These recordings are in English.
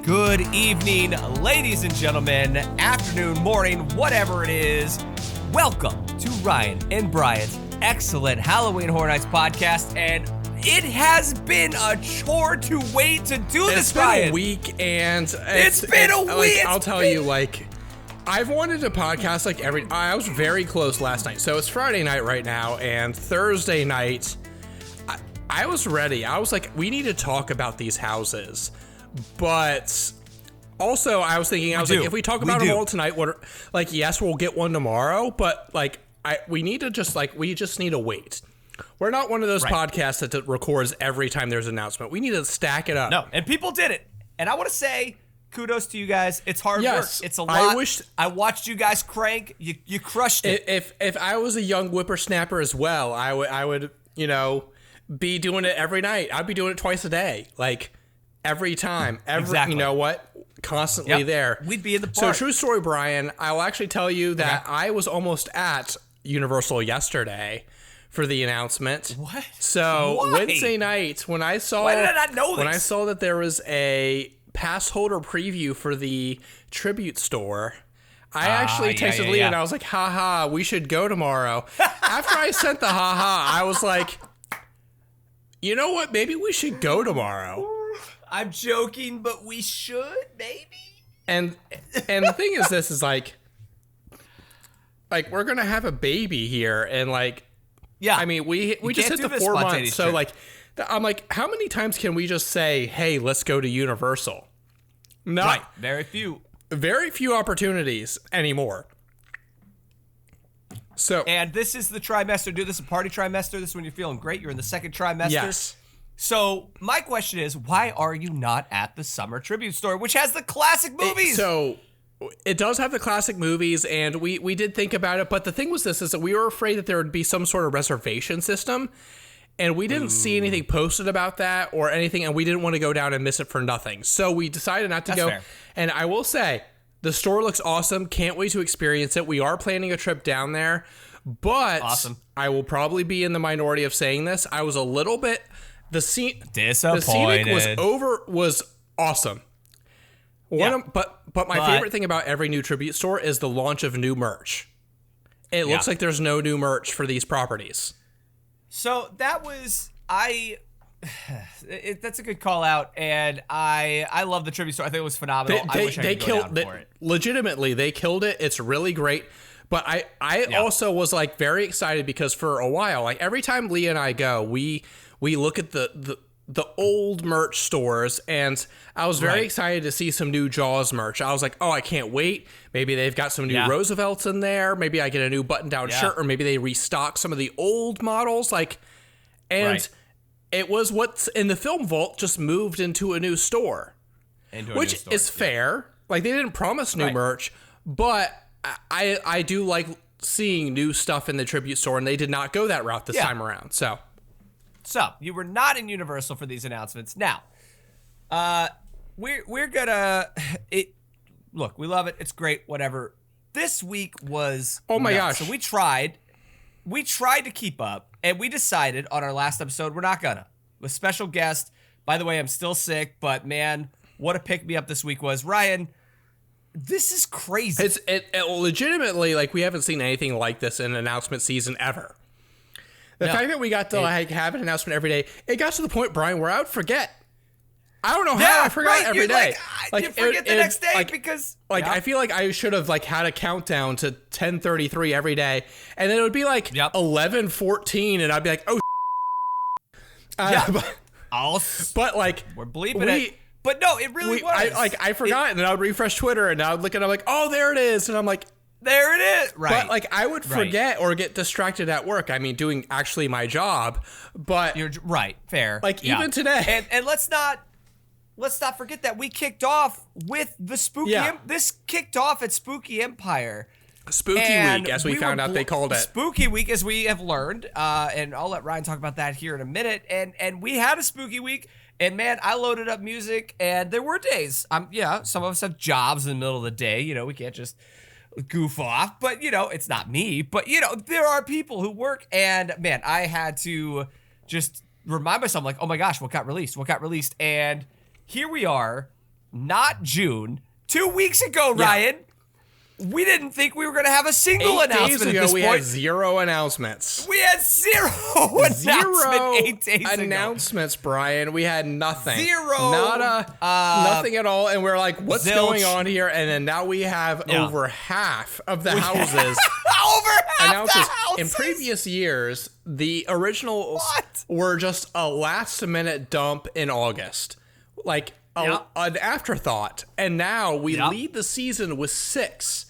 Good evening, ladies and gentlemen, afternoon, morning, whatever it is. Welcome to Ryan and Brian's excellent Halloween Horror Nights podcast, and it has been a chore to wait to do this, Brian. It's been a week, and it's been a week. I'll tell you, I've wanted a podcast I was very close last night. So it's Friday night right now, and Thursday night, I was ready. I was like, we need to talk about these houses. But also, I was thinking, if we talk about them all tonight, yes, we'll get one tomorrow, but we just need to wait. We're not one of those podcasts that records every time there's an announcement. We need to stack it up. No, and people did it. And I want to say kudos to you guys. It's hard work. It's a lot. I watched you guys crank. You crushed it. If I was a young whippersnapper as well, I would be doing it every night. I'd be doing it twice a day. Every time, exactly. You know what? Constantly there. We'd be in the park. So true story, Brian. I will actually tell you that I was almost at Universal yesterday for the announcement. What? So Why? Wednesday night, when I saw Why did I not know this? When I saw that there was a pass holder preview for the tribute store, I actually texted Lee and I was like, haha, we should go tomorrow. After I sent the haha, I was like, you know what? Maybe we should go tomorrow. I'm joking, but we should, maybe. And the thing is, this is like we're gonna have a baby here, and I mean, we just hit the 4 months, so I'm like, how many times can we just say, hey, let's go to Universal? No, right. Very few opportunities anymore. So, and this is the trimester. Do this a party trimester. This is when you're feeling great. You're in the second trimester. Yes. So my question is, why are you not at the summer tribute store, which has the classic movies? So it does have the classic movies, and we did think about it. But the thing was is that we were afraid that there would be some sort of reservation system, and we didn't see anything posted about that or anything, and we didn't want to go down and miss it for nothing. So we decided not to go. Fair. And I will say, the store looks awesome. Can't wait to experience it. We are planning a trip down there, but awesome. I will probably be in the minority of saying this. I was a little bit... The scenic was awesome. But my favorite thing about every new tribute store is the launch of new merch. It looks like there's no new merch for these properties. So that was that's a good call out, and I love the tribute store. I think it was phenomenal. I wish I could go down for it. Legitimately, they killed it. It's really great. But I also was very excited because for a while, every time Lee and I go, we look at the old merch stores, and I was very excited to see some new Jaws merch. I was like, oh, I can't wait. Maybe they've got some new Roosevelts in there. Maybe I get a new button-down shirt, or maybe they restock some of the old models. It was what's in the film vault just moved into a new store, which is fair. They didn't promise new merch, but I do like seeing new stuff in the tribute store, and they did not go that route this time around. So you were not in Universal for these announcements. Now, we're gonna look. We love it. It's great. Whatever. This week was gosh. So we tried to keep up, and we decided on our last episode we're not gonna. With special guest. By the way, I'm still sick, but man, what a pick me up this week was. Ryan, this is crazy. It legitimately we haven't seen anything like this in announcement season ever. The fact that we got to have an announcement every day, it got to the point, Brian, where I would forget. I don't know how I forgot every day. You forget the next day because... I feel like I should have had a countdown to 10:33 every day, and then it would be 11:14, and I'd be like, oh, but we're bleeping it. But no, it really was. I forgot, and then I would refresh Twitter, and I would look, and I'm like, oh, there it is, and I'm like... There it is. Right. But I would forget or get distracted at work. I mean, doing actually my job. But you're right. Fair. Even today. And let's not forget that we kicked off with the Spooky. This kicked off at Spooky Empire. Spooky Week, as we found out they called it. Spooky Week, as we have learned. And I'll let Ryan talk about that here in a minute. And we had a Spooky Week. And man, I loaded up music, and there were days. Some of us have jobs in the middle of the day. We can't just goof off, but it's not me, but there are people who work, and man, I had to just remind myself, oh my gosh, what got released, and here we are not June. 2 weeks ago, Yeah. Ryan, we didn't think we were going to have a single 8 days announcement at ago, this we point. had 0 announcements. We had zero announcement 8 days ago. announcements, Brian. We had nothing. Zero. Nada. Nothing at all. And we're like, what's Zilch. going on here? And then now we have Yeah. over half of the houses Over half announced. the houses. In previous years, the originals What? were just a last-minute dump in August. Like an afterthought. And now we Yep. lead the season with 6.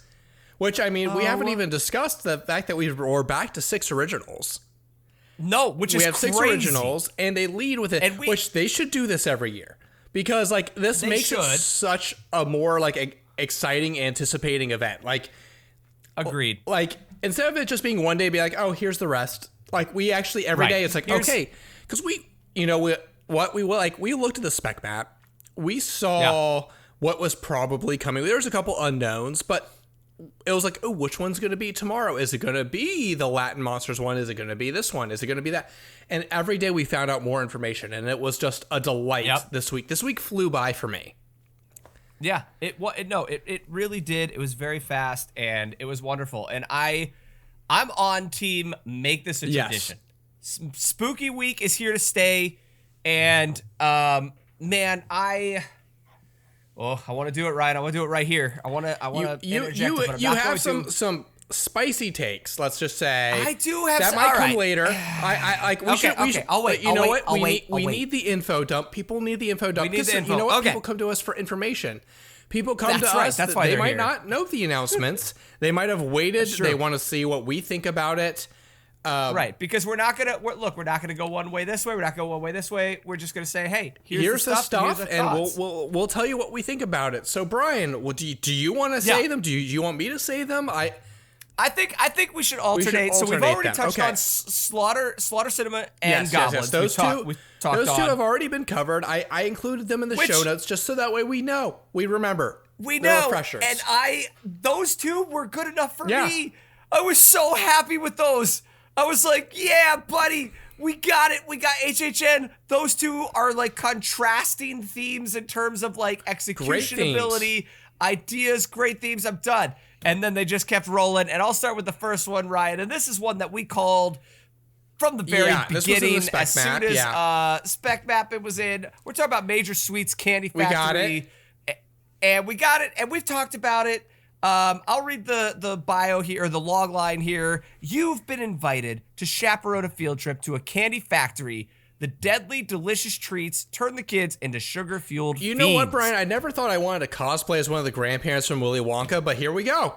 Which, I mean, we haven't even discussed the fact that we're back to 6 originals. No, which is We have 6 crazy. originals, and they lead with it, And which they should do this every year. Because, like, this They makes it should. such a more, like, exciting, anticipating event. Agreed. Like, instead of it just being one day, be like, oh, here's the rest. Like, we actually, every Right. day, it's like, Here's- okay. Because we looked at the spec map. We saw what was probably coming. There was a couple unknowns, but it was like, oh, which one's going to be tomorrow? Is it going to be the Latin Monsters one? Is it going to be this one? Is it going to be that? And every day we found out more information, and it was just a delight this week. This week flew by for me. Yeah, it really did. It was very fast and it was wonderful. And I'm on team make this a Yes. tradition. Spooky week is here to stay, and man, I want to do it right. I want to do it right here. I want to interject, but I'm You not have going to. some spicy takes. Let's just say I do have that some- might all come right. later. I like we Okay, should. okay. I'll wait, but you I'll know wait, what? I'll wait, We I'll wait. need the info dump. People need the info dump. We need the 'Cause info. You know what? Okay. People come to us for information. People come That's to right. us. That's why they they're might here. not know the announcements. They might have waited. That's true. They want to see what we think about it. Right, because we're not gonna go one way this way. We're not going one way this way. We're just gonna say, hey, here's the stuff, here's our and thoughts. we'll tell you what we think about it. So Brian, do you want to say Yeah. them? Do you want me to say them? I think we should alternate. So we've alternate already them. touched Okay. on Slaughter Cinema and Yes, Goblins. Those We've talked those two on. have already been covered. I included them in the Which- show notes just so that way we know. We remember. We They're know, refreshers. and those two were good enough for Yeah. me. I was so happy with those. I was like, yeah, buddy, we got it. We got HHN. Those two are like contrasting themes in terms of like execution themes. ability, ideas, great themes. I'm done. And then they just kept rolling. And I'll start with the first one, Ryan. And this is one that we called from the very Yeah, this was in the beginning. spec As soon map, as yeah. spec map it was in. We're talking about Major Sweets Candy We got Factory. And we got it, and we've talked about it. I'll read the bio here, or the log line here. You've been invited to chaperone a field trip to a candy factory. The deadly, delicious treats turn the kids into sugar-fueled You know what, fiends. Brian? I never thought I wanted to cosplay as one of the grandparents from Willy Wonka, but here we go.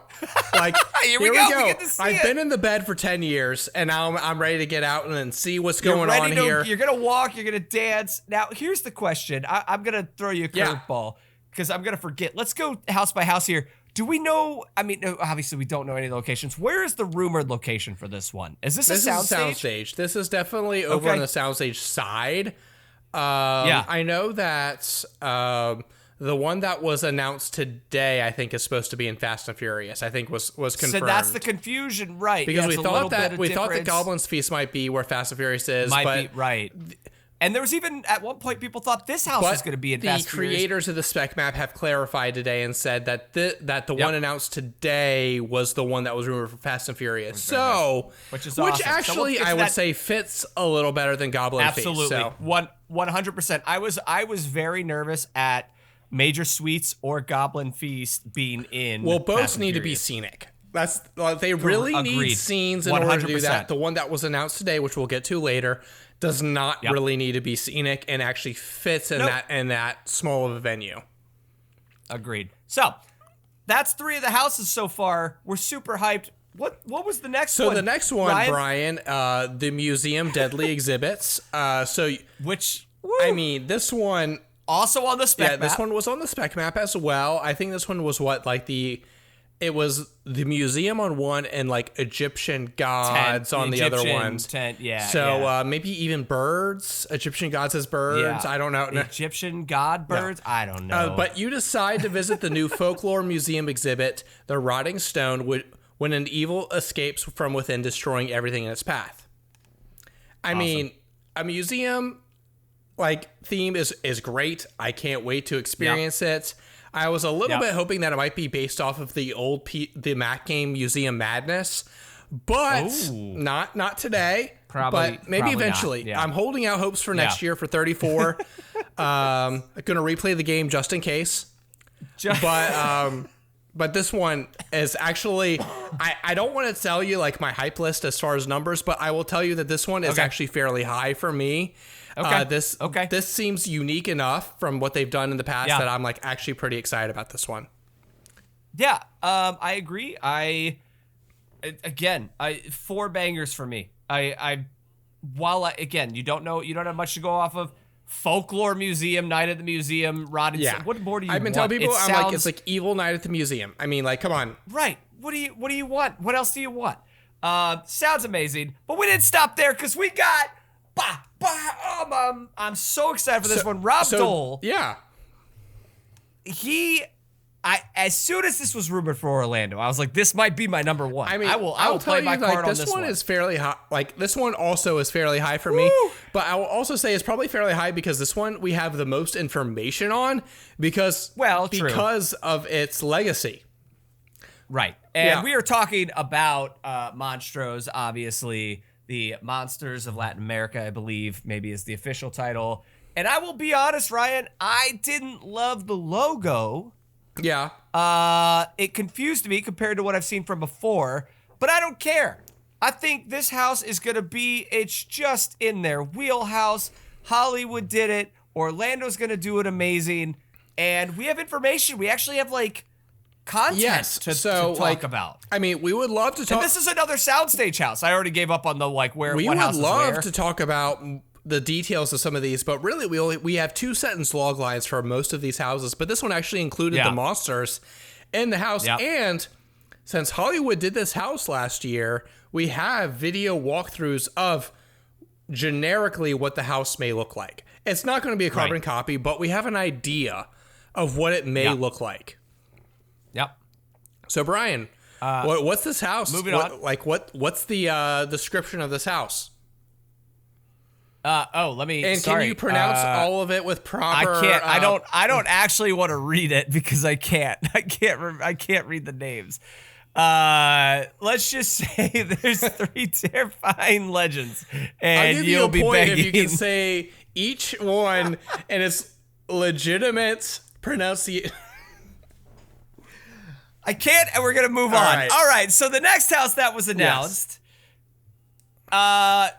Like Here we go. We get to see I've it. been in the bed for 10 years, and now I'm ready to get out and then see what's You're going ready on to- here. You're gonna walk. You're gonna dance. Now, here's the question. I'm gonna throw you a Yeah. curveball because I'm gonna forget. Let's go house by house here. Do we know? I mean, no, obviously we don't know any locations. Where is the rumored location for this one? Is this This a is a soundstage? soundstage. This is definitely over Okay. on the soundstage side. Yeah. I know that the one that was announced today, I think, is supposed to be in Fast and Furious. I think was confirmed. So that's the confusion, right? because Yeah, we it's a little thought bit that of thought the difference. Goblin's Feast might be where Fast and Furious is, Might but be right. And there was even at one point people thought this house was but going to be in the Fast and Furious. creators of the spec map have clarified today and said that the one announced today was the one that was rumored for Fast and Furious. So, Which is awesome. So we'll actually get to I would that- say fits a little better than Goblin Absolutely, Feast. So. 100%. I was very nervous at Major Sweets or Goblin Feast being in. Well, Fast both and need to be Furious. scenic. That's they really need Agreed. scenes in order to do 100%. that. The one that was announced today, which we'll get to later, does not Yep. really need to be scenic and actually fits in Nope. that small of a venue. Agreed. So that's 3 of the houses so far. We're super hyped. What was the next So one? the next one, Ryan? Brian, the museum deadly exhibits. Which I mean, this one, also on the spec yeah, this map. one was on the spec map as well. I think this one was it was the museum on one and like Egyptian gods Tent, on the Egyptian other ones. tent, yeah, So yeah. maybe even birds, Egyptian gods as birds. Yeah. I don't know. Egyptian god birds. I don't know. But you decide to visit the new folklore museum exhibit, the Rotting Stone, when an evil escapes from within, destroying everything in its path. I mean, a museum theme is great. I can't wait to experience it. I was a little bit hoping that it might be based off of the old the Mac game Museum Madness, but not today. But maybe eventually. Yeah. I'm holding out hopes for next year for 34. I'm gonna replay the game just in case. But this one is actually, I don't want to tell you like my hype list as far as numbers, but I will tell you that this one is actually fairly high for me. This seems unique enough from what they've done in the past that I'm like actually pretty excited about this one. Yeah, I agree. Again, 4 bangers for me. Again, you don't have much to go off of. Folklore Museum, Night at the Museum, Rod and what more do you want? I've been telling people, it's like Evil Night at the Museum. I mean, like, come on. Right. What do you want? What else do you want? Sounds amazing, but we didn't stop there because we got I'm so excited for this one. Rob Dole. Yeah. As soon as this was rumored for Orlando, I was like, this might be my number one. I mean, I will play my card on this one. This one is fairly high. Like, this one also is fairly high for me. But I will also say it's probably fairly high because this one we have the most information on because of its legacy. Right. And we are talking about Monstros, obviously. The Monsters of Latin America, I believe, maybe is the official title. And I will be honest, Ryan, I didn't love the logo. Yeah. It confused me compared to what I've seen from before, but I don't care. I think this house is going to be, it's just in their wheelhouse. Hollywood did it. Orlando's going to do it amazing. And we have information. We actually have, like, content to talk about. I mean, we would love to talk. And this is another soundstage house. I already gave up on the, like, what house is where. We would love to talk about the details of some of these, but really we have 2 sentence log lines for most of these houses, but this one actually included the monsters in the house. And since Hollywood did this house last year, we have video walkthroughs of generically what the house may look like. It's not going to be a carbon copy, but we have an idea of what it may look like. Yep. So Brian, what's this house? Moving on. What's the description of this house? Let me. And can you pronounce all of it with proper? I can't. I don't actually want to read it because I can't. I can't read the names. Let's just say there's 3 terrifying legends, and I'll give you you'll a be point begging. if you can say each one and its legitimate pronunciation. I can't, and we're gonna move on. All right. So the next house that was announced.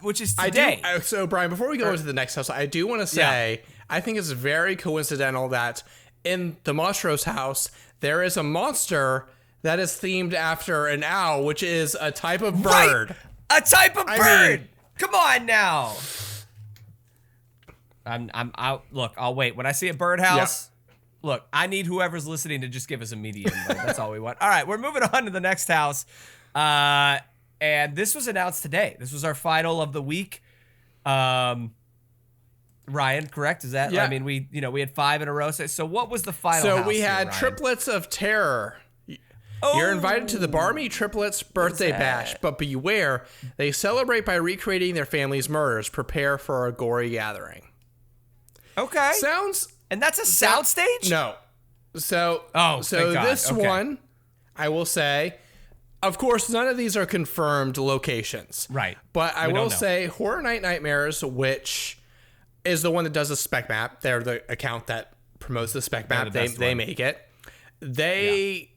Which is today. So, Brian, before we go into the next house, I do want to say, I think it's very coincidental that in the Monstros house, there is a monster that is themed after an owl, which is a type of bird. A type of bird! Come on now! I'm out. Look, I'll wait. When I see a birdhouse, look, I need whoever's listening to just give us a median. That's all we want. All right, we're moving on to the next house. And this was announced today. This was our final of the week. Ryan, correct? Is that? Yeah. I mean, we had 5 in a row. So what was the final? So house we here, had Ryan? Triplets of Terror. You're invited to the Barmy Triplets birthday bash, but beware, they celebrate by recreating their family's murders. Prepare for a gory gathering. Okay. And that's a soundstage? No. So thank God. This one, I will say, of course, none of these are confirmed locations. Right. But I will say Horror Night Nightmares, which is the one that does the spec map. They're the account that promotes the spec map. They make it. They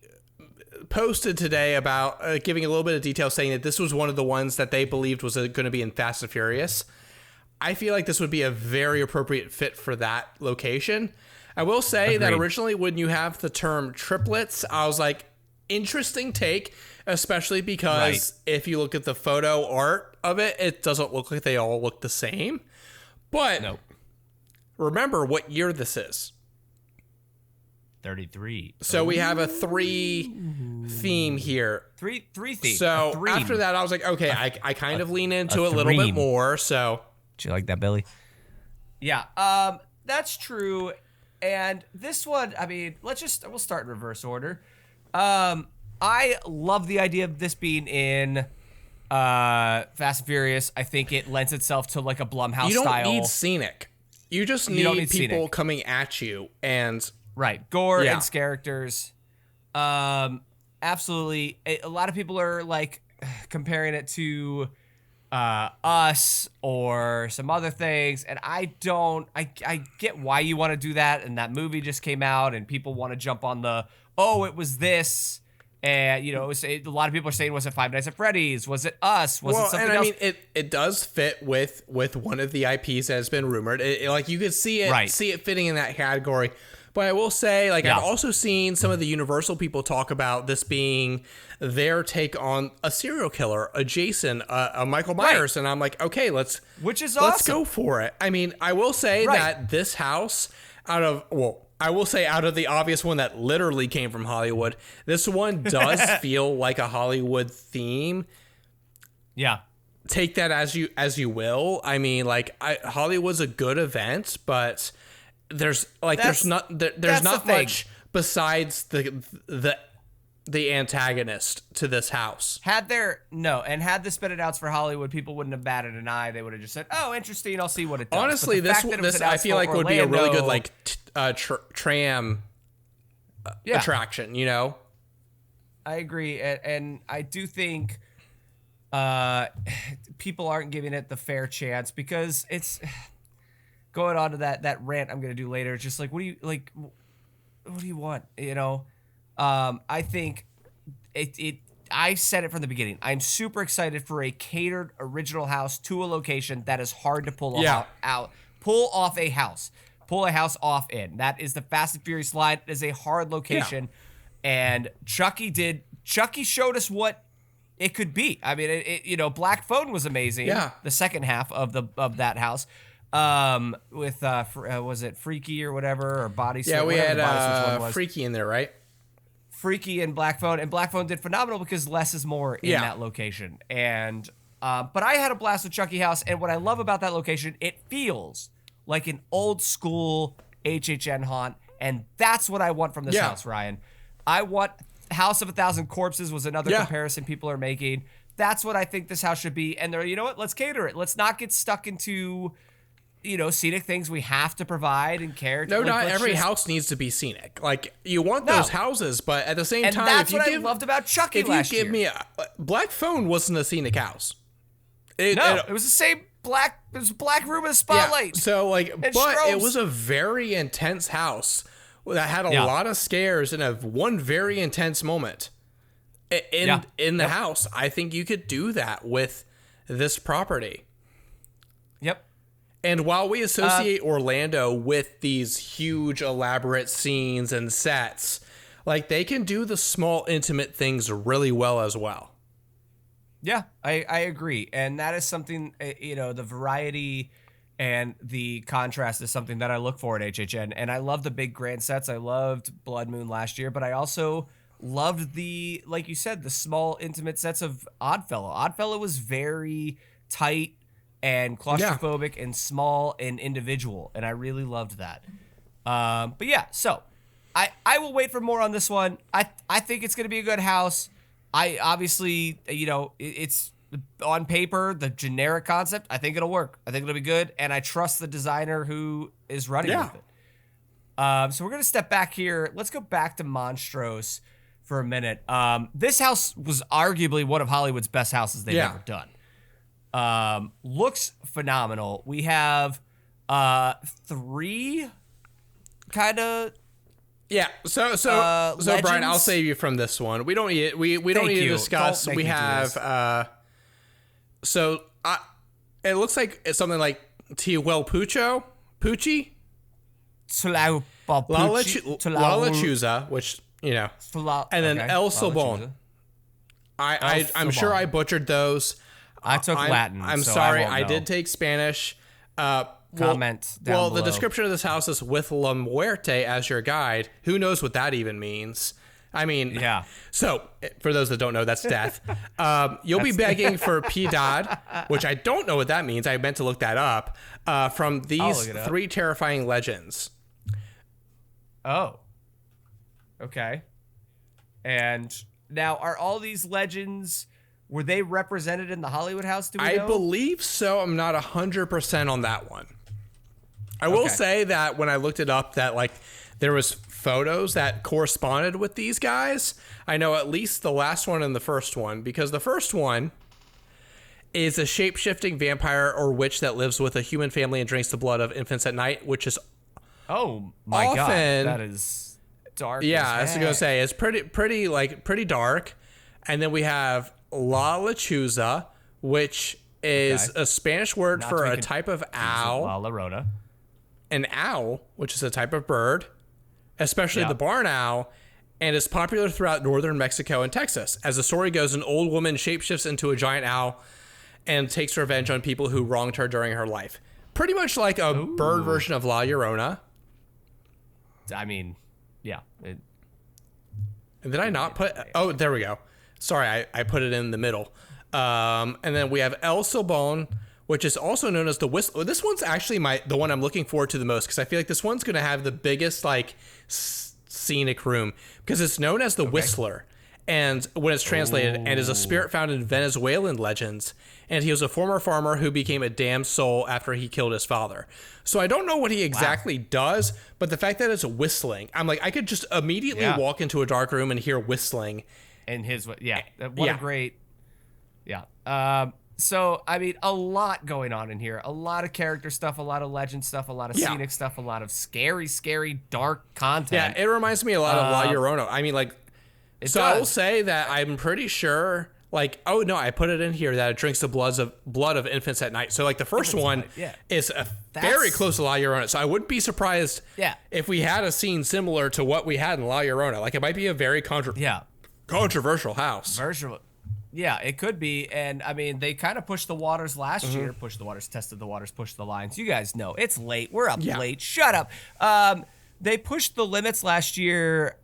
posted today about giving a little bit of detail saying that this was one of the ones that they believed was going to be in Fast and Furious. I feel like this would be a very appropriate fit for that location. I will say that originally when you have the term triplets, I was like, interesting take, especially because if you look at the photo art of it, it doesn't look like they all look the same. But remember what year this is. 33. So we have a 3 theme here. Three theme. So after that, I was like, okay, I kind of lean into it a little bit more. So do you like that, Billy? Yeah, that's true. And this one, I mean, we'll start in reverse order. I love the idea of this being in Fast and Furious. I think it lends itself to like a Blumhouse style. You don't need scenic. You just You don't need need people scenic. coming at you, and Right. Gore Yeah. and characters. Absolutely. A lot of people are like comparing it to Us or some other things, and I get why you want to do that, and that movie just came out and people want to jump on the, oh, it was this, and you know, a lot of people are saying, was it Five Nights at Freddy's, was it Us, was it something else? it does fit with one of the IPs that has been rumored. Like you could see it Right. fitting in that category. But I will say, like, Yeah. I've also seen some of the Universal people talk about this being their take on a serial killer, a Jason, a Michael Myers, and I'm like, okay, let's Which is let's awesome. go for it. I mean, I will say Right. that this house, out of the obvious one that literally came from Hollywood, this one does feel like a Hollywood theme. Yeah. Take that as you will. I mean, like, Hollywood's a good event, but there's That's not the thing. much besides the antagonist to this house. Had this been announced for Hollywood, people wouldn't have batted an eye. They would have just said, "Oh, interesting. I'll see what it does." Honestly, But the fact that it was this I announced feel for like would be a really good Orlando- like tram Yeah, attraction. You know? I agree, and I do think people aren't giving it the fair chance because it's going on to that rant I'm gonna do later. It's just like, what do you want? You know, I think I said it from the beginning. I'm super excited for a catered original house to a location that is hard to pull pull off a house. Pull a house off in. That is the Fast and Furious line. It is a hard location. And Chucky showed us what it could be. I mean, Black Phone was amazing. Yeah. The second half of that house. With was it Freaky or whatever, or Bodysuit? Yeah, we whatever had the bodysuit's one was. Freaky in there, right? Freaky and Black Phone, and Black Phone did phenomenal because less is more in Yeah. that location. And but I had a blast with Chucky House, and what I love about that location, it feels like an old school HHN haunt, and that's what I want from this Yeah. house, Ryan. I want House of a Thousand Corpses was another Yeah. comparison people are making. That's what I think this house should be, and you know what? Let's cater it. Let's not get stuck into scenic things we have to provide and character. No, like, not let's every just- house needs to be scenic. Like, you want No. those houses, but at the same And time, that's if you what give, I loved about Chucky if you last give year. me a Black Phone wasn't a scenic house. No, it was the same black. It was a black room with a Yeah, spotlight. so like, but strobes. it was a very intense house that had a Yeah. lot of scares and one very intense moment in the house. I think you could do that with this property. Yep. And while we associate Orlando with these huge, elaborate scenes and sets, like, they can do the small, intimate things really well as well. Yeah, I agree, and that is something. The variety and the contrast is something that I look for at HHN. And I love the big grand sets. I loved Blood Moon last year, but I also loved the, like you said, the small, intimate sets of Oddfellow. Oddfellow was very tight and claustrophobic and small and individual, and I really loved that. But yeah, so I will wait for more on this one. I think it's going to be a good house. I obviously, it's on paper, the generic concept. I think it'll work. I think it'll be good, and I trust the designer who is running with it. So we're going to step back here. Let's go back to Monstrose for a minute. This house was arguably one of Hollywood's best houses they've ever done. Looks phenomenal. We have 3 kind of So Brian, I'll legends? save you from this one. We don't need we don't Thank need to you. discuss. Don't make We me do have it looks like it's something like Pucci, Lalachusa, which and then El Sobon. I'm sure I butchered those. I took Latin. I'm so sorry. I I did take Spanish. Comment down Well, below. the description of this house is with La Muerte as your guide. Who knows what that even means? I mean, Yeah. So, for those that don't know, that's death. You'll be begging for Piedad, which I don't know what that means. I meant to look that up. From these look it up. 3 terrifying legends. Oh. Okay. And now, are all these legends, were they represented in the Hollywood house? Do we I know? believe so. I'm not 100% on that one. I will Okay. say that when I looked it up, that like there was photos that corresponded with these guys. I know at least the last one and the first one, because the first one is a shape-shifting vampire or witch that lives with a human family and drinks the blood of infants at night, which is Oh my god, Often- that is dark. yeah, I as was gonna heck. say it's pretty dark. And then we have La Lechuza, which is Okay. a Spanish word Not for to a be type of owl. La Llorona. An owl, which is a type of bird, especially Yeah. the barn owl, and is popular throughout northern Mexico and Texas. As the story goes, an old woman shapeshifts into a giant owl and takes revenge on people who wronged her during her life. Pretty much like a bird version of La Llorona. I mean, yeah. And did I not put... Oh, there we go. Sorry, I put it in the middle. And then we have El Silbón, which is also known as the Whistle. This one's actually the one I'm looking forward to the most, because I feel like this one's going to have the biggest like scenic room, because it's known as the Whistler. And when it's translated, and is a spirit found in Venezuelan legends. And he was a former farmer who became a damned soul after he killed his father. So I don't know what he exactly does, but the fact that it's whistling, I'm like, I could just immediately Yeah. walk into a dark room and hear whistling. And his, what Yeah. a great, yeah. So, I mean, a lot going on in here. A lot of character stuff, a lot of legend stuff, a lot of Yeah. scenic stuff, a lot of scary, dark Yeah, content. it reminds me a lot of La Llorona. I mean, like, so I will does. say that I'm pretty sure, like, oh no, I put it in here that it drinks the blood of infants at night. So like the first one yeah. is very That's- close to La Llorona. So I wouldn't be surprised Yeah. if we had a scene similar to what we had in La Llorona. Like it might be a very Yeah. controversial house. Virtual. Yeah, it could be. And I mean, they kind of pushed the waters last year. Pushed the waters, tested the waters, pushed the lines. You guys know it's late. We're up Yeah. late. Shut up. They pushed the limits last year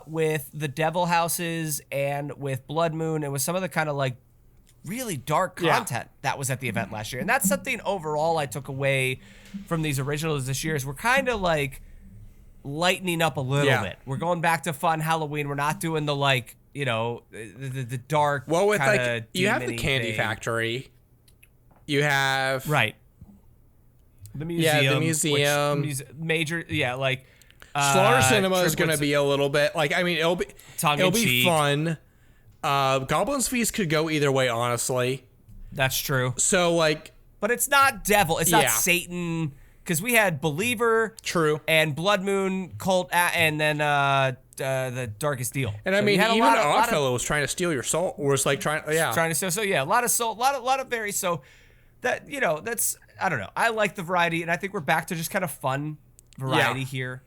with the Devil Houses and with Blood Moon and with some of the kind of like really dark Yeah. content that was at the event last year. And that's something overall I took away from these originals this year is we're kind of like lightening up a little Yeah. bit. We're going back to fun Halloween. We're not doing the like, you know, the dark. Well, with kinda like you have the demon-y Candy thing. Factory, you have Right. The Yeah, the museum. museum. Major, yeah, like Slaughter Cinema is Triplets- going to be a little bit like, I mean, it'll be Tongue-in-cheek. fun. Goblin's Feast could go either way, honestly. That's true, So like, but it's not devil. It's not Yeah. Satan. Because we had Believer true. and Blood Moon Cult, and then the Darkest Deal. And I So mean, you had a even lot of- lot of- Oddfellow was trying to steal your soul, or was like trying trying to so yeah, a lot of soul, lot of very so that you know that's I don't know. I like the variety, and I think we're back to just kind of fun variety Yeah. here.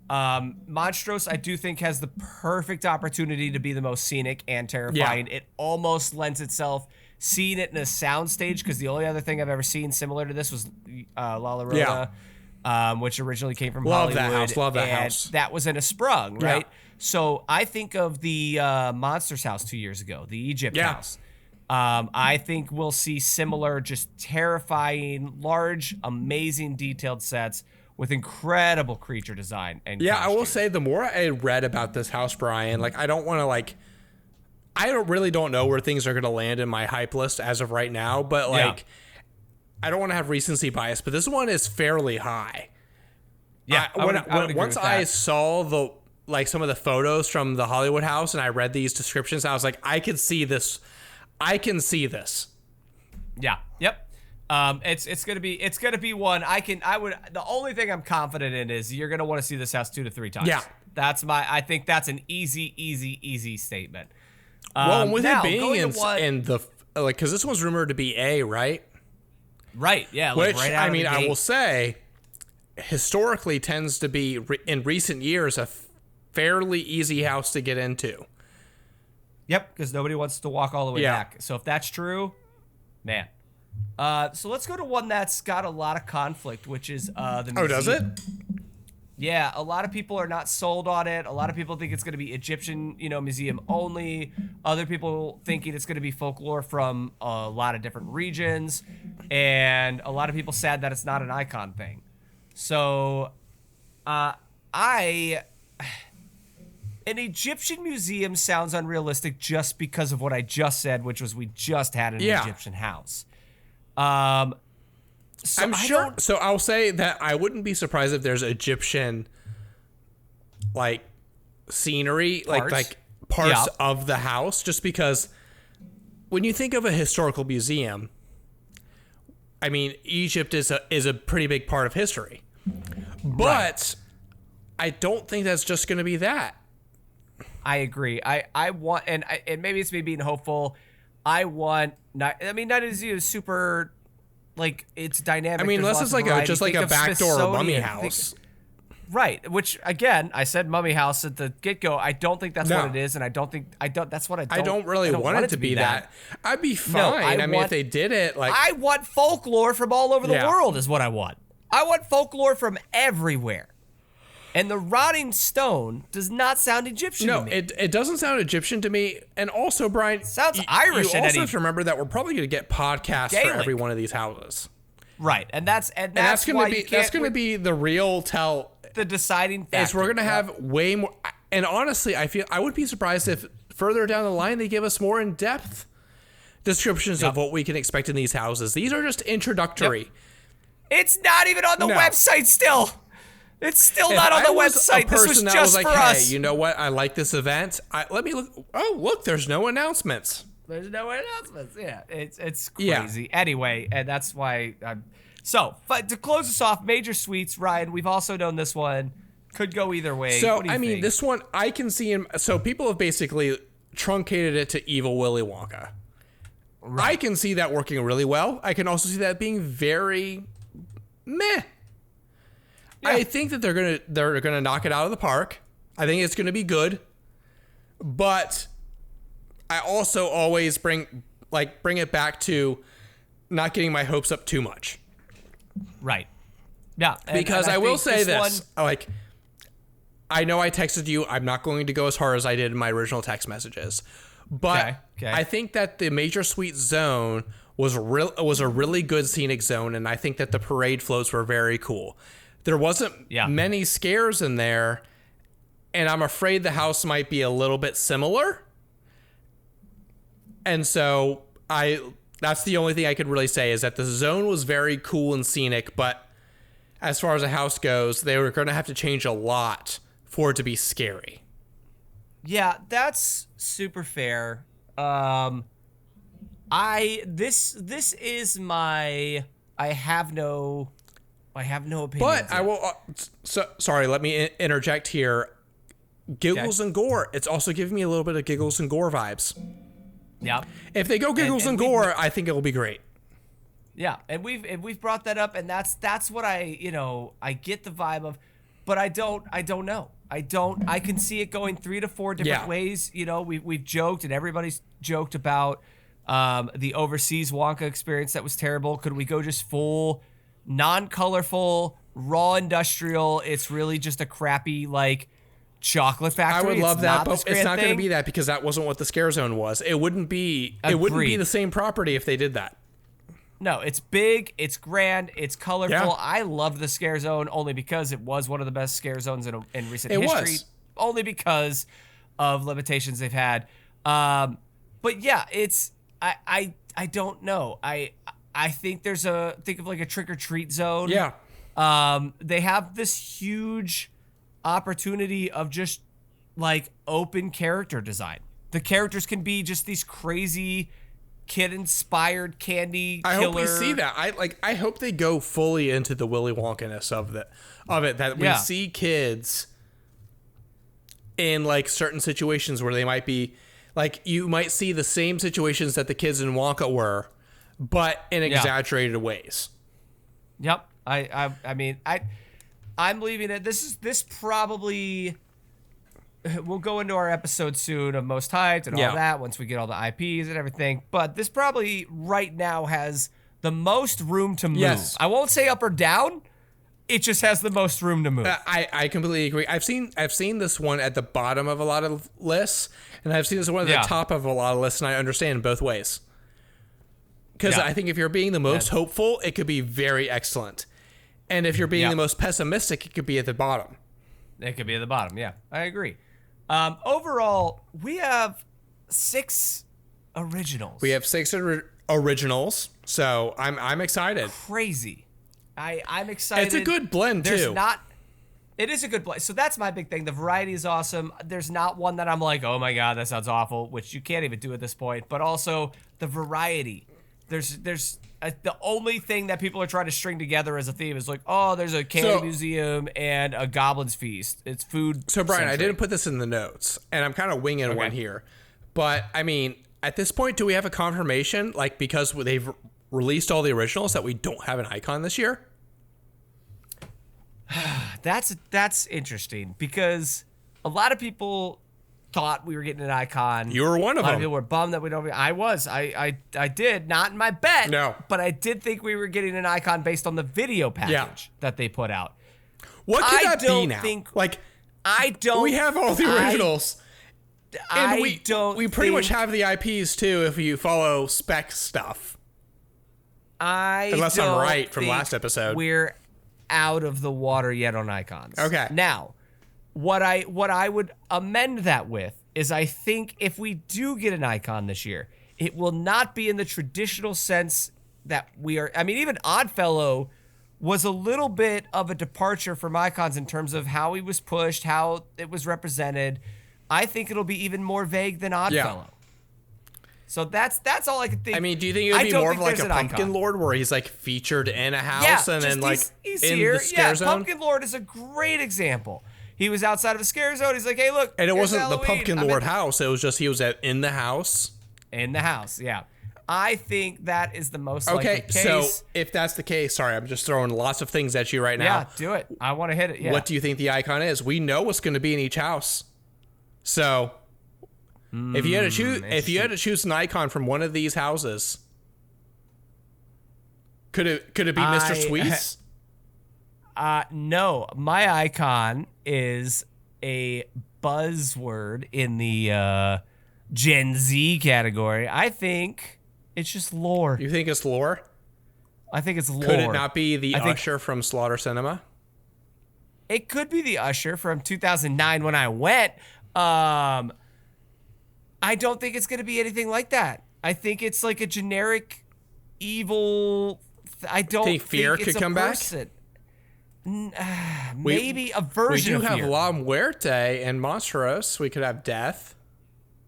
Monstros, I do think has the perfect opportunity to be the most scenic and terrifying. It almost lends itself seeing it in a soundstage because the only other thing I've ever seen similar to this was La Llorona, which originally came from Love Hollywood. that house, love that and house. That was in a sprung, Yeah. right? So I think of the Monsters house 2 years ago, the Egypt Yeah. house. I think we'll see similar, just terrifying, large, amazing, detailed sets with incredible creature design. And Yeah, I will costumes. say the more I read about this house, Brian, like I don't want to like, I don't know where things are going to land in my hype list as of right now, but like, I don't want to have recency bias, but this one is fairly high. Yeah, I would agree once with I that. saw the like some of the photos from the Hollywood house and I read these descriptions, I was like, I can see this. Yeah. Yep. It's gonna be one the only thing I'm confident in is you're gonna want to see this house 2 to 3 times. Yeah. I think that's an easy statement. Well, and with now, it being going to what- in the like, because this one's rumored to be A, right? right, yeah, like Which right out I of the mean, I gate. will say, historically tends to be in recent years a fairly easy house to get into. Yep, because nobody wants to walk all the way Yeah. back. So if that's true, man. So let's go to one that's got a lot of conflict, which is the museum. Oh, does it? Yeah, a lot of people are not sold on it. A lot of people think it's going to be Egyptian, museum only. Other people thinking it's going to be folklore from a lot of different regions, and a lot of people sad that it's not an icon thing. So, an Egyptian museum sounds unrealistic just because of what I just said, which was we just had an Yeah. Egyptian house. So I'm sure. So I'll say that I wouldn't be surprised if there's Egyptian, like, scenery, like parts of the house, just because when you think of a historical museum, I mean, Egypt is a pretty big part of history, but I don't think that's just going to be that. I agree. I want, and maybe it's me being hopeful. I want Night of the Zoo is super, like, it's dynamic. I mean, There's unless it's lots of like variety. just like Think a of backdoor mummy Smithsonian. house. Right, which again, I said mummy house at the get-go. I don't think that's what it is, and I don't. That's what I don't. I don't really want it to be that. I'd be fine. I mean, if they did it, like, I want folklore from all over the Yeah. world is what I want. I want folklore from everywhere. And the rotting stone does not sound Egyptian to no, me. it doesn't sound Egyptian to me. And also, Brian, Sounds Irish You at also any- have to remember that we're probably going to get podcasts for Gaelic. every one of these houses. Right, and that's And that's why going to you be can't- be the real tell. the deciding factor. Is we're going to have way more. And honestly, I would be surprised if further down the line they give us more in depth descriptions of what we can expect in these houses. These are just introductory. It's not even on the No. website still. It's still If not on the I was a website. This was person that just like, for hey, us. you know what? I like this event. Let me look. Oh, look, there's no announcements. There's no announcements. Yeah, it's Yeah. crazy. Anyway, and that's why I'm. So, but to close us off, Major Sweets, Ryan. We've also known this one could go either way. So What do you I mean, think? this one I can see him. So people have basically truncated it to Evil Willy Wonka. I can see that working really well. I can also see that being very meh. I think that they're gonna knock it out of the park. I think it's gonna be good, but I also always bring it back to not getting my hopes up too much. Right. Yeah. Because I will think say this, like, I know I texted you. I'm not going to go as hard as I did in my original text messages, but Okay. I think that the Major Suite zone was a really good scenic zone, and I think that the parade floats were very cool. There wasn't many scares in there, and I'm afraid the house might be a little bit similar. And so that's the only thing I could really say is that the zone was very cool and scenic, but as far as the house goes, they were going to have to change a lot for it to be scary. Yeah, that's super fair. This is my I have no opinion. But I will. Sorry, let me interject here. Giggles and gore. It's also giving me a little bit of Giggles and Gore vibes. Yeah. If they go Giggles and Gore, I think it will be great. Yeah, and we've brought that up, and that's what I get the vibe of, but I don't know. I can see it going 3 to 4 different ways. We've joked, and everybody's joked about the overseas Wonka experience that was terrible. Could we go just full non-colorful, raw industrial? It's really just a crappy like chocolate factory. I would love that, but it's not going to thing. be that because that wasn't what the Scare Zone was. It wouldn't be. It wouldn't be Agreed. the same property if they did that. No, it's big, it's grand, it's colorful. Yeah. I loved the Scare Zone only because it was one of the best Scare Zones in recent It history. was. Only because of limitations they've had. But yeah, it's I don't know. I think think of like a trick or treat zone. Yeah. They have this huge opportunity of just like open character design. The characters can be just these crazy kid-inspired candy killer. I hope we see that. I hope they go fully into the Willy Wonka-ness of it. That we see kids in like certain situations where they might be like, you might see the same situations that the kids in Wonka were, but in exaggerated ways. Yep. I mean, I'm leaving it. This probably, we'll go into our episode soon of Most Hyped and all that once we get all the IPs and everything. But this probably right now has the most room to move. Yes. I won't say up or down. It just has the most room to move. I completely agree. I've seen this one at the bottom of a lot of lists, and I've seen this one at the top of a lot of lists, and I understand both ways. Because I think if you're being the most hopeful, it could be very excellent. And if you're being the most pessimistic, it could be at the bottom. It could be at the bottom. Yeah, I agree. Overall, we have 6 originals. We have 6 originals, so I'm excited. Crazy. I'm excited. It's a good blend There's too. not. It is a good blend. So that's my big thing. The variety is awesome. There's not one that I'm like, oh my god, that sounds awful, which you can't even do at this point. But also the variety. There's the only thing that people are trying to string together as a theme is like, oh, there's a candy museum and a goblin's feast. It's food. So Brian, I centric. didn't put this in the notes, and I'm kind of winging one here. But I mean, at this point, do we have a confirmation, like because they've released all the originals, that we don't have an icon this year? That's interesting because a lot of people thought we were getting an icon. You were one of A lot them. of people were bummed that we don't. I did, not in my bet. No. But I did think we were getting an icon based on the video package that they put out. What could I that be don't now? think- Like, I don't. we have all the originals. And I we don't. we pretty much think- have the IPs too if you follow spec stuff. Unless I'm don't right from think last episode. We're out of the water yet on icons. Okay. Now, what I would amend that with is I think if we do get an icon this year, it will not be in the traditional sense that we are. I mean, even Oddfellow was a little bit of a departure from icons in terms of how he was pushed, how it was represented. I think it'll be even more vague than Oddfellow. So that's all I could think. I mean, do you think it would be don't more of think like there's a an Pumpkin icon. Lord where he's like featured in a house and then like he's in here. the scare zone? Pumpkin Lord is a great example. He was outside of a scare zone. He's like, hey, look. And it here's wasn't the Halloween. Pumpkin I'm Lord house. It was just he was in the house. in the house. Yeah, I think that is the most likely Okay, case. so if that's the case, sorry, I'm just throwing lots of things at you right now. yeah, do it. I want to hit it. Yeah. What do you think the icon is? We know what's going to be in each house. So if you had to choose an icon from one of these houses, could it be Mr. Sweets? No, my icon is a buzzword in the Gen Z category. I think it's just lore. You think it's lore? I think it's lore. Could it not be the I think- Usher from Slaughter Cinema? It could be the Usher from 2009 when I went. I don't think it's going to be anything like that. I think it's like a generic evil. I don't Think Fear it's could a come back? person. Maybe a version We do of have Fear. La Muerte and Monstros. We could have Death.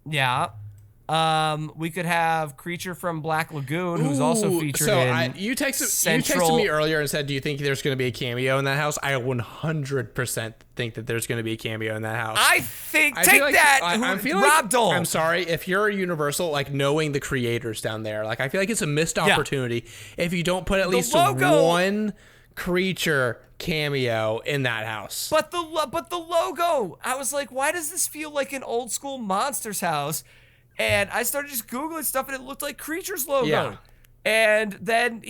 Yeah. We could have Creature from Black Lagoon, who's also Ooh, featured so in you texted Central. me earlier and said, do you think there's going to be a cameo in that house? I 100% think that there's going to be a cameo in that house. I think I take feel like- that, I feel Rob like, Dole. I'm sorry if you're a Universal, like knowing the creators down there, like I feel like it's a missed opportunity if you don't put at least logo- one creature cameo in that house. But the logo, I was like, why does this feel like an old school Monsters house? And I started just Googling stuff and it looked like Creature's logo. Yeah. And then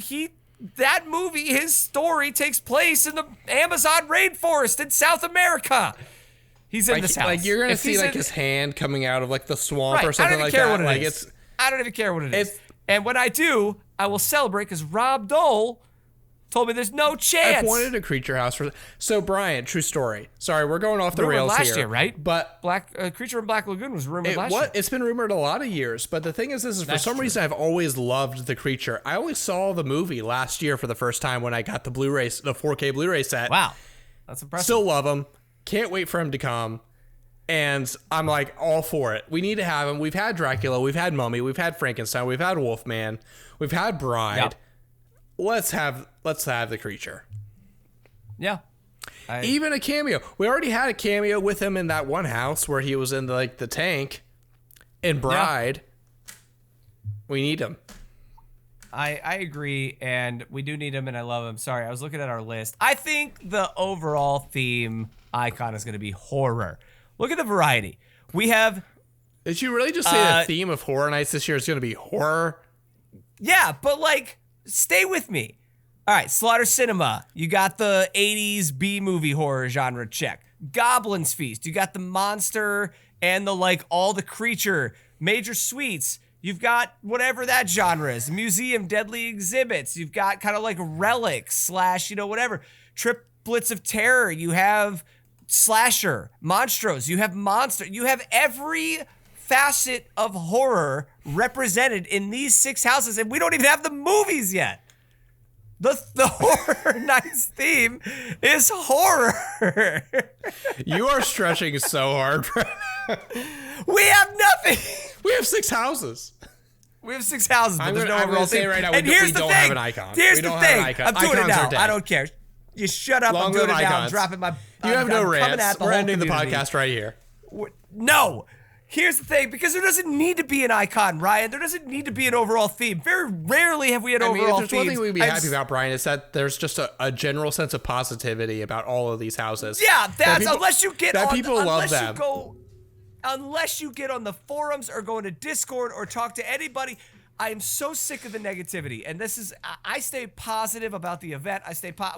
that movie, his story takes place in the Amazon rainforest in South America. He's in this house. Like you're gonna If see he's like in- his hand coming out of like the swamp Right, or something I don't like even care that. what it Like is. I don't even care what it is. It's- And when I do, I will celebrate because Rob Dole told me there's no chance. I've wanted a creature house for. So Brian, true story. Sorry, we're going off the Rumored rails last here. year, right? But Creature in Black Lagoon was rumored last year. it's been rumored a lot of years. But the thing is, this is for some reason I've always loved the creature. I only saw the movie last year for the first time when I got the Blu-ray, the 4K Blu-ray set. Wow, that's impressive. Still love him. Can't wait for him to come. And I'm like all for it. We need to have him. We've had Dracula, we've had Mummy, we've had Frankenstein, we've had Wolfman, we've had Bride. Yep. Let's have the creature. Yeah. Even a cameo. We already had a cameo with him in that one house where he was in the tank in Bride. We need him. I agree, and we do need him, and I love him. Sorry, I was looking at our list. I think the overall theme icon is going to be horror. Look at the variety. We have, Did you really just say the theme of Horror Nights this year is going to be horror? yeah, but like, stay with me. All right, Slaughter Cinema. You got the 80s B-movie horror genre check. Goblin's Feast. You got the monster and the like all the creature. Major Sweets. You've got whatever that genre is. Museum Deadly Exhibits. You've got kind of like relics / whatever. Triplets of Terror. You have slasher, monstros. You have monster. You have every facet of horror represented in these 6 houses, and we don't even have the movies yet. The Horror Nights theme is horror. You are stretching so hard. We have nothing. We have 6 houses. We have 6 houses, but there's no I'm overall gonna say theme. right now, and we here's don't the have thing. an icon. Here's We the don't have an thing. icon. I'm doing it Icons are now. dead. I don't care. You shut up. Long I'm doing it live now. I'm icons. dropping my. You have no I'm coming rants. at the We're whole ending the community. podcast right here. No. Here's the thing, because there doesn't need to be an icon, Ryan. There doesn't need to be an overall theme. Very rarely have we had I mean, overall if there's one themes. thing we'd be happy about, Brian, is that there's just a general sense of positivity about all of these houses. Yeah, that's people, unless you get that on, people love them. Unless you get on the forums or go into Discord or talk to anybody. I am so sick of the negativity, and this is I stay positive about the event.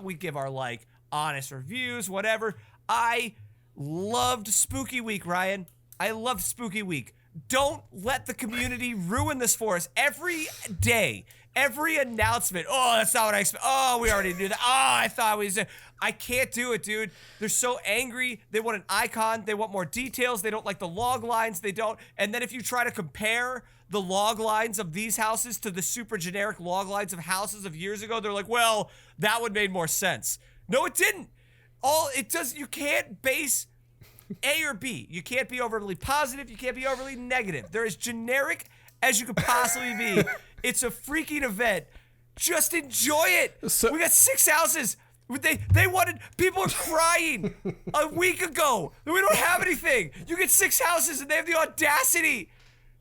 We give our like honest reviews, whatever. I loved Spooky Week, Ryan. I loved Spooky Week. Don't let the community ruin this for us. Every day, every announcement. Oh, that's not what I expect. Oh, we already knew that. Oh, I thought we said. I can't do it, dude. They're so angry. They want an icon. They want more details. They don't like the log lines. They don't. And then if you try to compare the log lines of these houses to the super generic log lines of houses of years ago, they're like, well, that would made more sense. No, it didn't. You can't base A or B. You can't be overly positive. You can't be overly negative. They're as generic as you could possibly be. It's a freaking event. Just enjoy it. We got 6 houses. They wanted, people are crying a week ago. We don't have anything. You get 6 houses and they have the audacity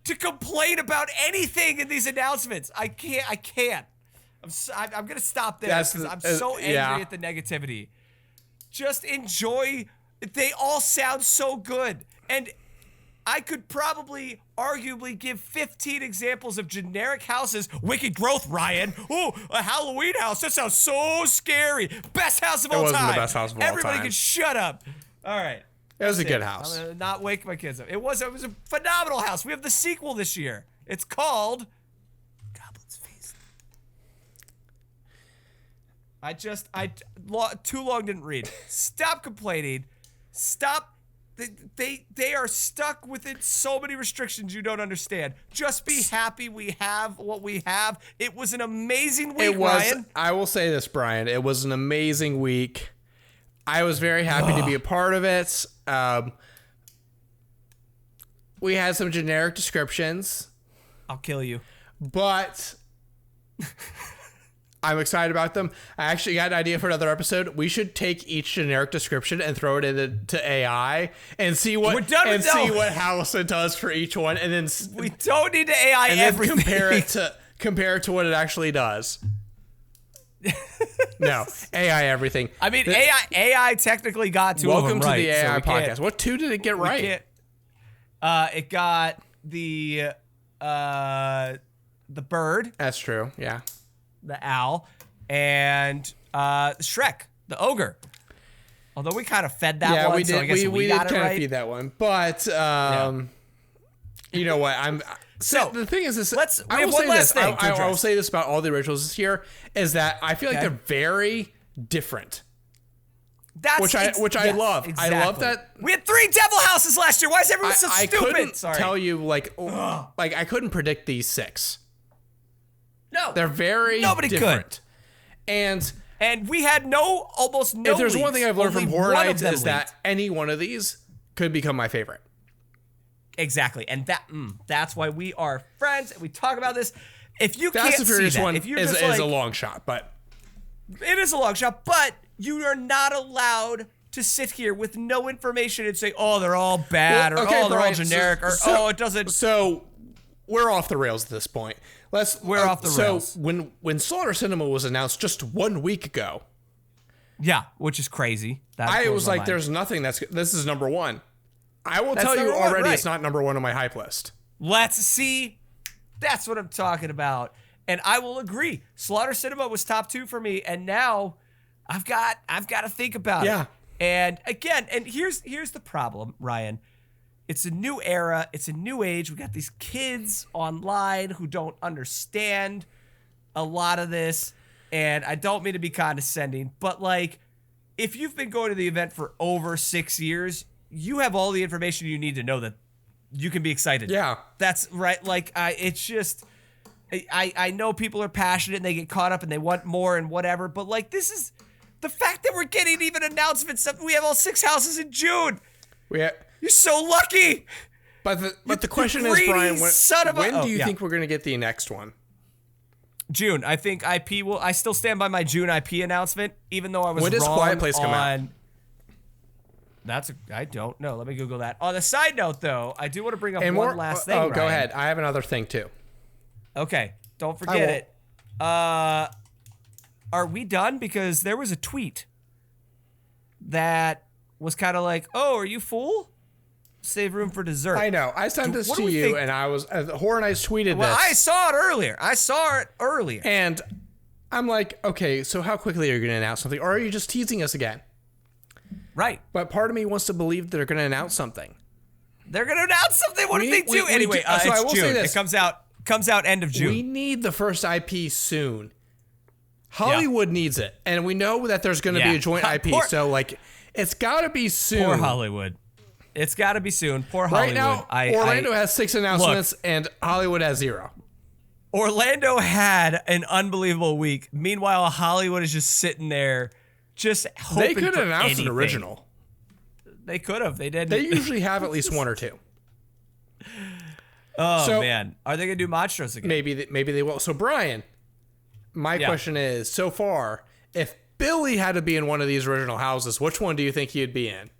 to complain about anything in these announcements. I can't. I'm going to stop there because I'm so angry at the negativity. Just enjoy. They all sound so good. And I could probably arguably give 15 examples of generic houses. Wicked Growth, Ryan. Oh, a Halloween house. That sounds so scary. Best house of all time. It wasn't the best house of all time. Everybody can shut up. All right. It was a good house. I'm gonna not wake my kids up. It was a phenomenal house. We have the sequel this year. It's called Goblin's Feast. Too long didn't read. Stop complaining. Stop. They are stuck within so many restrictions you don't understand. Just be happy we have what we have. It was an amazing week, Ryan. I will say this, Brian. It was an amazing week. I was very happy to be a part of it. We had some generic descriptions. I'll kill you. But I'm excited about them. I actually got an idea for another episode. We should take each generic description and throw it into AI and see what see what house it does for each one, and then we don't need to AI and everything. Then compare it to what it actually does. No, AI everything. I mean, AI technically got 2 of them Welcome to right, the AI so podcast. What 2 did it get right? It got the bird. That's true. Yeah. The owl, and Shrek, the ogre. Although we kind of fed that one, we did. so I guess we got did it kind right. of feed that one, but you know what? So the thing is, we have one last thing to I will say this about all the originals this year is that I feel like they're very different. Which I love. Exactly. I love that. We had 3 devil houses last year. Why is everyone so stupid? I couldn't tell you I couldn't predict these 6. No, they're very different. And we had almost no. If there's one thing I've learned from Horror Nights is leaked. that any one of these could become my favorite. Exactly, and that's why we are friends. We talk about this. If you Fast can't and Furious see that, one if you're is just a long shot, but it is a long shot. But you are not allowed to sit here with no information and say, "Oh, they're all bad," or "Oh, they're all generic," or "Oh, it doesn't." So we're off the rails at this point. We're off the rails. So when Slaughter Cinema was announced just 1 week ago, yeah, which is crazy. I was like, "There's nothing this is number 1." I will tell you already, it's not number 1 on my hype list. Let's see. That's what I'm talking about, and I will agree. Slaughter Cinema was top 2 for me, and now I've got to think about it. And again, here's the problem, Ryan. It's a new era. It's a new age. We got these kids online who don't understand a lot of this. And I don't mean to be condescending, but like, if you've been going to the event for over 6 years, you have all the information you need to know that you can be excited. Yeah. That's right. Like, it's just, I know people are passionate and they get caught up and they want more and whatever, but like this is the fact that we're getting even announcements that we have all 6 houses in June. You're so lucky. But the question is, greedy Brian, when do you yeah. think we're going to get the next one? June. I think IP will. I still stand by my June IP announcement, even though I was When does wrong Quiet Place come out? I don't know. Let me Google that. On a side note, though, I do want to bring up And one last thing. Oh, go Ryan. ahead. I have another thing too. Okay, don't forget it. Are we done? Because there was a tweet that was kind of like, "Oh, are you full? Save room for dessert." I know. I sent this what do to we you, think? and I was Horror Nights tweeted Well, this. I saw it earlier. And I'm like, okay, so how quickly are you going to announce something, or are you just teasing us again? Right. But part of me wants to believe they're going to announce something. They're gonna announce something. What if they do? we Anyway, do- so I it's will June. say this. It comes out end of June. We need the first IP soon. Hollywood needs it, and we know that there's going to be a joint IP. So like, it's got to be soon. Poor Hollywood. It's got to be soon. Poor Right Hollywood. now, Orlando has 6 announcements, and Hollywood has 0. Orlando had an unbelievable week. Meanwhile, Hollywood is just sitting there, just hoping They could for have announced anything. an original. They could have. They didn't. They usually have at least 1 or 2. Oh So- man, are they gonna do Monstros again? Maybe they will. So Brian, my question is, so far, if Billy had to be in one of these original houses, which one do you think he'd be in?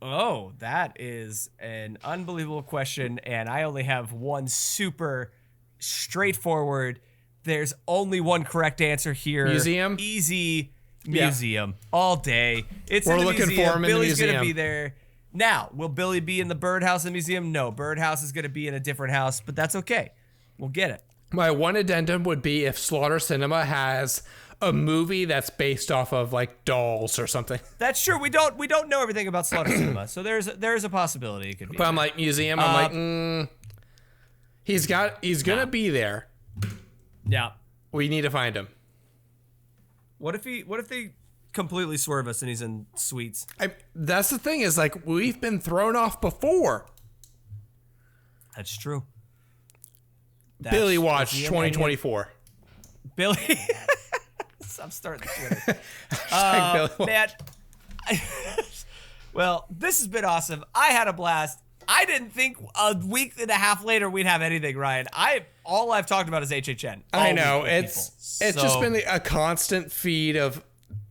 Oh, that is an unbelievable question, and I only have one super straightforward. There's only one correct answer here. Museum? Easy museum. All day. It's We're in the looking museum. for him in the Billy's gonna museum. be there. Now, will Billy be in the birdhouse in the museum? No, birdhouse is gonna be in a different house, but that's okay. We'll get it. My one addendum would be if Slaughter Cinema has a movie that's based off of like dolls or something. That's true. We don't know everything about Slaughter Cinema, so there's a possibility it could be. But I'm like, museum, I'm like, he's gonna be there. Yeah. We need to find him. What if they completely swerve us and he's in Sweets? That's the thing, is like, we've been thrown off before. That's true. Billy Watch is he in 2024. Billy. I'm starting the Twitter. Billy Watch. Man. Well, this has been awesome. I had a blast. I didn't think a week and a half later we'd have anything, Ryan. All I've talked about is HHN. I all know, week with it's people. just So, been a constant feed of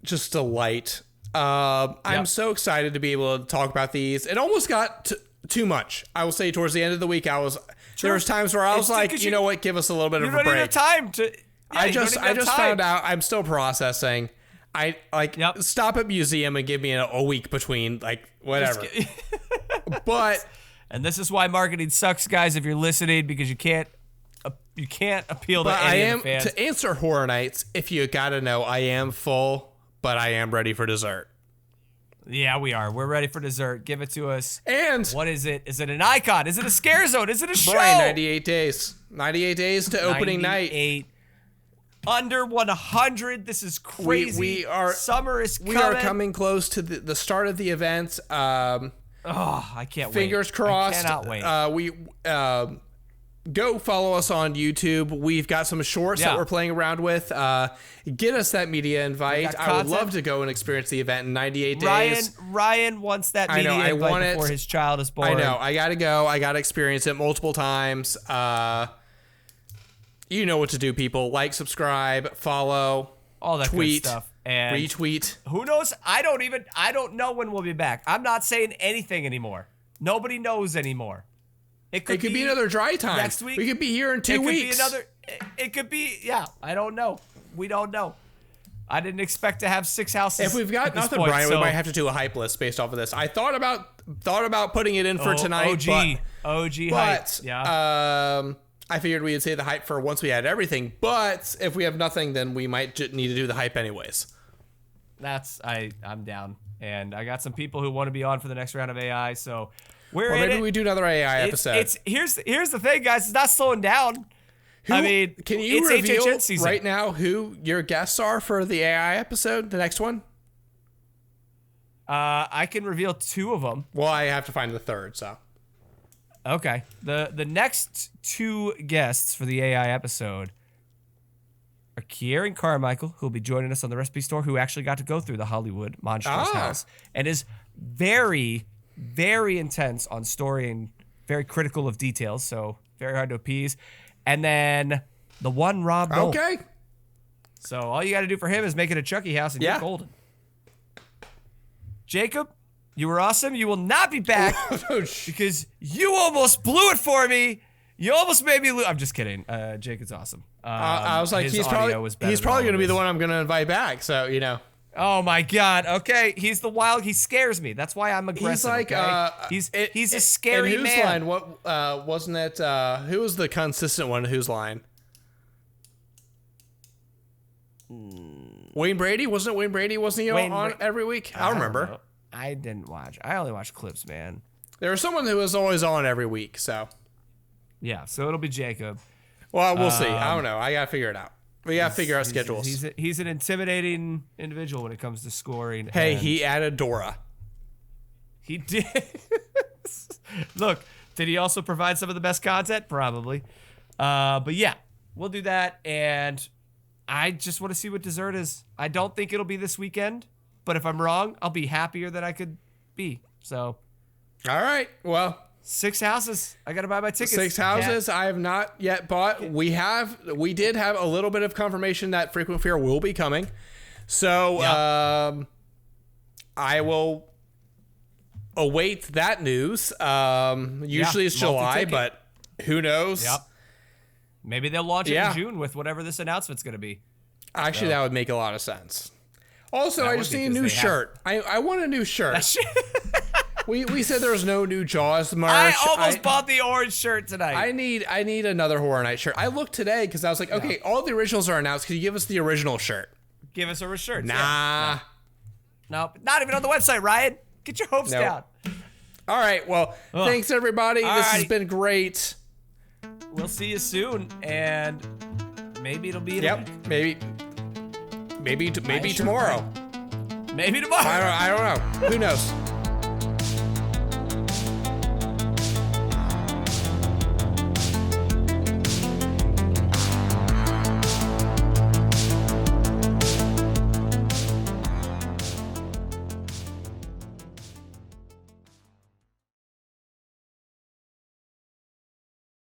just delight. I'm Yep. so excited to be able to talk about these. It almost got too much. I will say, towards the end of the week, there was times where I was It's like, because you know what, give us a little bit you of a don't even have break. time to. Yeah, I you don't just even have time. found out I'm still processing. I like Yep. stop at museum and give me a week between, like, whatever. But And this is why marketing sucks, guys. If you're listening, because you can't appeal to I any am, of the fans. to answer Horror Nights, if you gotta know, I am full, but I am ready for dessert. Yeah, we are. We're ready for dessert. Give it to us. And What is it? Is it an icon? Is it a scare zone? Is it a show? Brian, 98 days. 98 days to opening night. 98. Under 100. This is crazy. We are Summer is coming. We are coming close to the start of the event. Oh, I can't wait. Fingers crossed. I cannot wait. We go follow us on YouTube. We've got some shorts that Yeah. we're playing around with. Get us that media invite. got I would content. love to go and experience the event in 98 days. Ryan wants that I media know, I invite want it. before his child is born. I know. I gotta go. I gotta experience it multiple times. You know what to do, people. Like, subscribe, follow, All that tweet, good stuff. And retweet. who knows? I don't know when we'll be back. I'm not saying anything anymore. Nobody knows anymore. It could be another dry time. next week. We could be here in 2 It could weeks. be another. It could be. Yeah, I don't know. We don't know. I didn't expect to have 6 houses. If we've got at this nothing, point, Brian, so- we might have to do a hype list based off of this. I thought about putting it in for tonight, OG hype. but Yeah. I figured we would say the hype for once we had everything. But if we have nothing, then we might need to do the hype anyways. I'm down, and I got some people who want to be on for the next round of AI. So we're Or in maybe it. we do another AI episode. Here's the thing, guys. It's not slowing down. I mean, can you it's reveal HHN season right now who your guests are for the AI episode, the next one? I can reveal 2 of them. Well, I have to find the third, so. Okay. The next two guests for the AI episode are Kieran Carmichael, who'll be joining us on the recipe store, who actually got to go through the Hollywood Monstrous house and is very, very intense on story and very critical of details, so very hard to appease. And then the one Rob Dole. Okay. So all you got to do for him is make it a Chucky house and get golden. Jacob, you were awesome. You will not be back because you almost blew it for me. You almost made me lose. I'm just kidding. Jake is awesome. I was like, his he's audio probably was better he's than probably all going to of be the his. one I'm going to invite back. So Oh my God. Okay, he's the wild. He scares me. That's why I'm aggressive. He's like, okay? He's a scary and whose man. line? What wasn't it? Who was the consistent one? Whose line? Wayne Brady, wasn't it? Wayne Brady wasn't he on every week? I remember. I didn't watch. I only watched clips, man. There was someone who was always on every week. So Yeah, so it'll be Jacob. well, we'll see. I don't know. I gotta figure it out. We gotta figure out schedules. He's an intimidating individual when it comes to scoring. Hey, and he added Dora. he did. Look, did he also provide some of the best content? Probably. But yeah, we'll do that. And I just want to see what dessert is. I don't think it'll be this weekend, but if I'm wrong, I'll be happier than I could be. So, All right. Well, 6 houses. I got to buy my tickets. 6 houses. I have not yet bought. We did have a little bit of confirmation that Frequent Fear will be coming. So I will await that news. Usually it's July, multi-ticket. but who knows? Yep. Maybe they'll launch it in June with whatever this announcement's going to be. Actually, that would make a lot of sense. Also, I would just be need a 'cause new they shirt. I want a new shirt. We said there was no new Jaws merch. I almost bought the orange shirt tonight. I need another Horror Night shirt. I looked today because I was like, okay, all the originals are announced. Can you give us the original shirt? Give us a shirt. Nah. Yeah. No, not even on the website, Ryan. Get your hopes down. All right. Well, thanks everybody. This has been great. We'll see you soon, and maybe it'll be in a week. Maybe sure tomorrow. Maybe tomorrow. I don't know. Who knows?